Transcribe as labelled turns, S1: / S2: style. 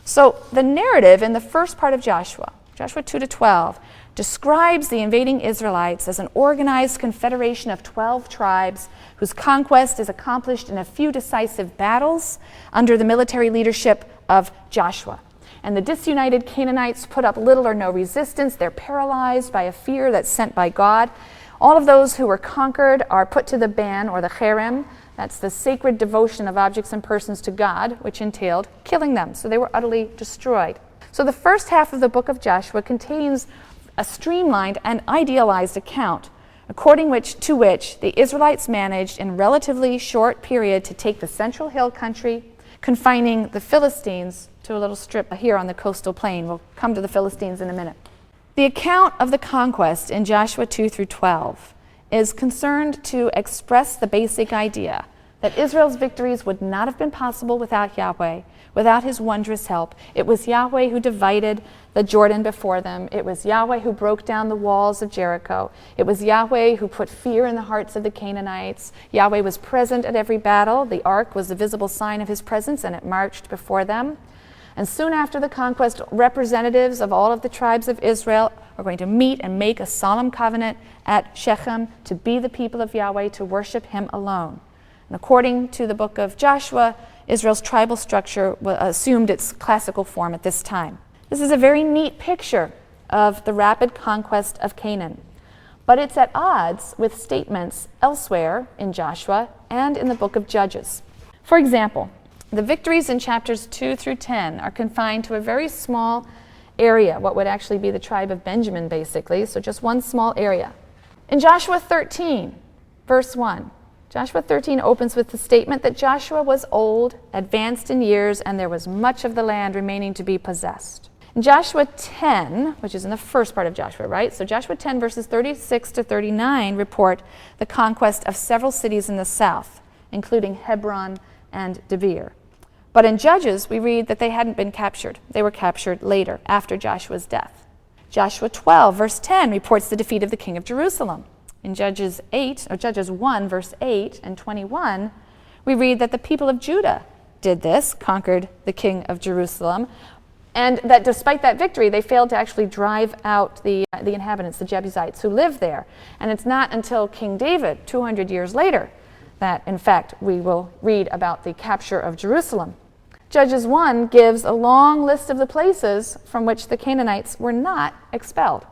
S1: So the narrative in the first part of Joshua, Joshua 2 to 12, describes the invading Israelites as an organized confederation of 12 tribes whose conquest is accomplished in a few decisive battles under the military leadership of Joshua. And the disunited Canaanites put up little or no resistance. They're paralyzed by a fear that's sent by God. All of those who were conquered are put to the ban, or the cherem. That's the sacred devotion of objects and persons to God, which entailed killing them. So they were utterly destroyed. So the first half of the book of Joshua contains a streamlined and idealized account, according to which the Israelites managed in a relatively short period to take the central hill country, confining the Philistines to a little strip here on the coastal plain. We'll come to the Philistines in a minute. The account of the conquest in Joshua 2 through 12 is concerned to express the basic idea that Israel's victories would not have been possible without Yahweh, without his wondrous help. It was Yahweh who divided the Jordan before them. It was Yahweh who broke down the walls of Jericho. It was Yahweh who put fear in the hearts of the Canaanites. Yahweh was present at every battle. The ark was the visible sign of his presence, and it marched before them. And soon after the conquest, representatives of all of the tribes of Israel are going to meet and make a solemn covenant at Shechem to be the people of Yahweh, to worship him alone. And according to the book of Joshua, Israel's tribal structure assumed its classical form at this time. This is a very neat picture of the rapid conquest of Canaan, but it's at odds with statements elsewhere in Joshua and in the book of Judges. For example, the victories in chapters 2 through 10 are confined to a very small area, what would actually be the tribe of Benjamin, basically, so just one small area. In Joshua 13, verse 1, Joshua 13 opens with the statement that Joshua was old, advanced in years, and there was much of the land remaining to be possessed. In Joshua 10, which is in the first part of Joshua, right? So Joshua 10 verses 36 to 39 report the conquest of several cities in the south, including Hebron and Debir. But in Judges, we read that they hadn't been captured. They were captured later, after Joshua's death. Joshua 12, verse 10 reports the defeat of the king of Jerusalem. In Judges 1, verse 8 and 21, we read that the people of Judah did this, conquered the king of Jerusalem, and that despite that victory, they failed to actually drive out the inhabitants, the Jebusites, who lived there. And it's not until King David, 200 years later, that, in fact, we will read about the capture of Jerusalem. Judges 1 gives a long list of the places from which the Canaanites were not expelled.